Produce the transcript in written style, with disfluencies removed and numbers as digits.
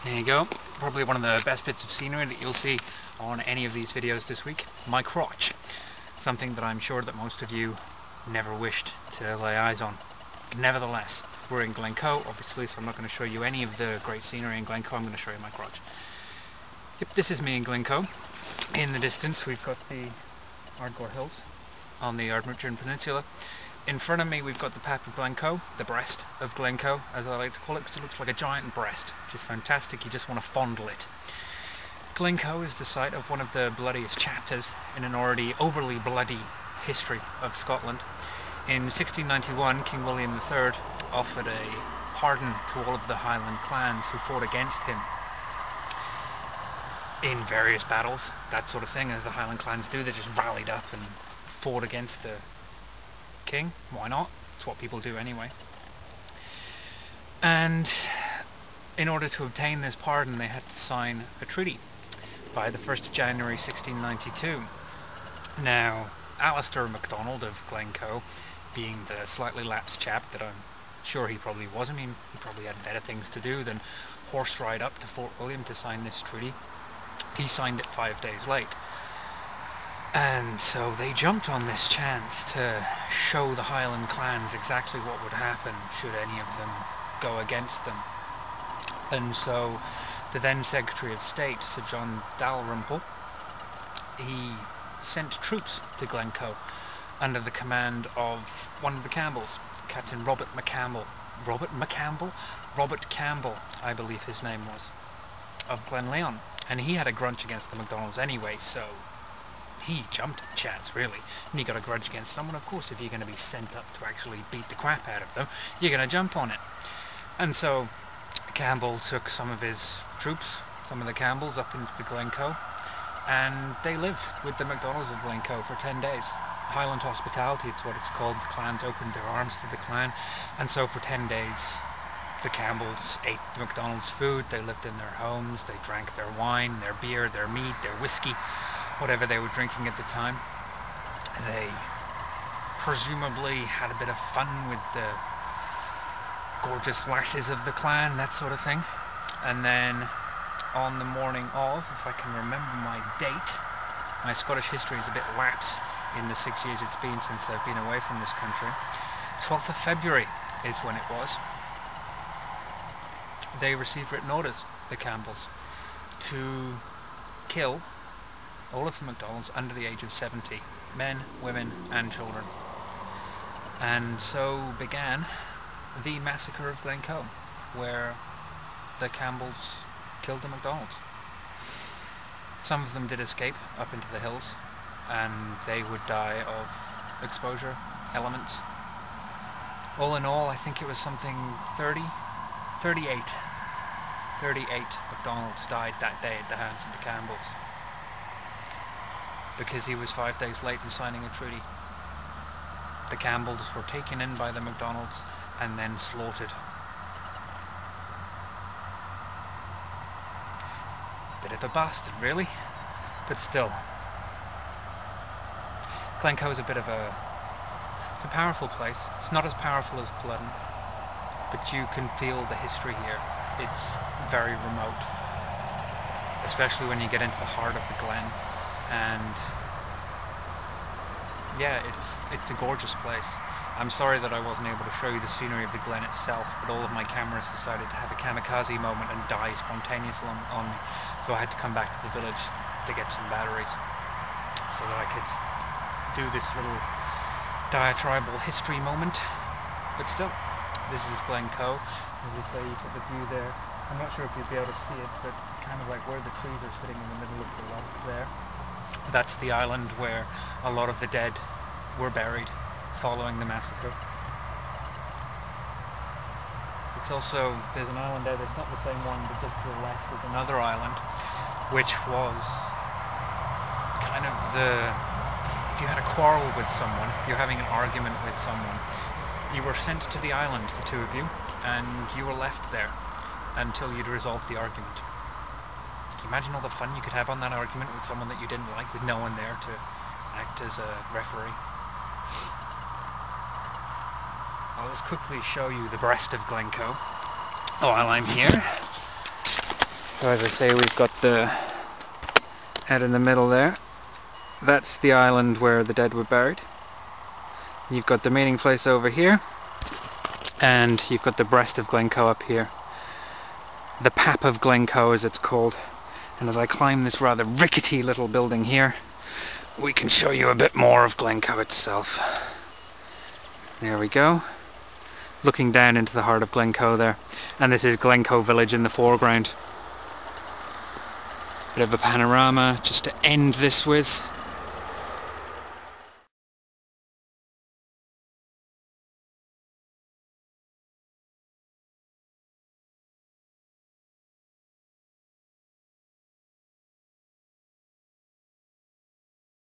There you go. Probably one of the best bits of scenery that you'll see on any of these videos this week. My crotch. Something that I'm sure that most of you never wished to lay eyes on. Nevertheless, we're in Glencoe, obviously, so I'm not going to show you any of the great scenery in Glencoe. I'm going to show you my crotch. Yep, this is me in Glencoe. In the distance, we've got the Ardgour Hills on the Ardmurchan Peninsula. In front of me, we've got the Pap of Glencoe, the breast of Glencoe, as I like to call it, because it looks like a giant breast, which is fantastic. You just want to fondle it. Glencoe is the site of one of the bloodiest chapters in an already overly bloody history of Scotland. In 1691, King William III offered a pardon to all of the Highland clans who fought against him in various battles, that sort of thing, as the Highland clans do. They just rallied up and fought against the king. Why not? It's what people do anyway. And in order to obtain this pardon, they had to sign a treaty by the 1st of January 1692. Now, Alistair MacDonald of Glencoe, being the slightly lapsed chap that I'm sure he probably was, I mean, he probably had better things to do than horse ride up to Fort William to sign this treaty. He signed it 5 days late. And so they jumped on this chance to show the Highland clans exactly what would happen should any of them go against them. And so the then Secretary of State, Sir John Dalrymple, he sent troops to Glencoe under the command of one of the Campbells, Captain Robert McCampbell. Robert Campbell, I believe his name was, of Glenlyon. And he had a grudge against the MacDonalds anyway, so he jumped at the chance, really. And you got a grudge against someone, of course, if you're going to be sent up to actually beat the crap out of them, you're going to jump on it. And so Campbell took some of his troops, some of the Campbells, up into the Glencoe, and they lived with the MacDonalds of Glencoe for 10 days. Highland hospitality, it's what it's called. The clans opened their arms to the clan, and so for 10 days the Campbells ate the MacDonald's food. They lived in their homes, they drank their wine, their beer, their meat, their whiskey, whatever they were drinking at the time. They presumably had a bit of fun with the gorgeous lasses of the clan, that sort of thing. And then on the morning of, if I can remember my date, my Scottish history is a bit lapse in the 6 years it's been since I've been away from this country. 12th of February is when it was. They received written orders, the Campbells, to kill all of the MacDonalds under the age of 70, men, women and children. And so began the massacre of Glencoe, where the Campbells killed the MacDonalds. Some of them did escape up into the hills, and they would die of exposure elements. All in all, I think it was something 38 MacDonalds died that day at the hands of the Campbells, because he was 5 days late in signing a treaty. The Campbells were taken in by the MacDonalds and then slaughtered. Bit of a bastard, really, but still. Glencoe is a bit of a... it's a powerful place. It's not as powerful as Culloden, but you can feel the history here. It's very remote, especially when you get into the heart of the glen. And yeah, it's a gorgeous place. I'm sorry that I wasn't able to show you the scenery of the glen itself, but all of my cameras decided to have a kamikaze moment and die spontaneously on me. So I had to come back to the village to get some batteries so that I could do this little diatribal history moment. But still, this is Glencoe. As I say, you've got the view there. I'm not sure if you'll be able to see it, but kind of like where the trees are sitting in the middle of the lake there. That's the island where a lot of the dead were buried following the massacre. It's also, there's an island there that's not the same one, but just to the left is another island, which was kind of the... if you had a quarrel with someone, if you're having an argument with someone, you were sent to the island, the two of you, and you were left there until you'd resolved the argument. Can you imagine all the fun you could have on that argument with someone that you didn't like, with no one there to act as a referee? I'll just quickly show you the breast of Glencoe while I'm here. So as I say, we've got the out in the middle there. That's the island where the dead were buried. You've got the meeting place over here, and you've got the breast of Glencoe up here. The Pap of Glencoe, as it's called. And as I climb this rather rickety little building here, we can show you a bit more of Glencoe itself. There we go. Looking down into the heart of Glencoe there. And this is Glencoe village in the foreground. Bit of a panorama just to end this with.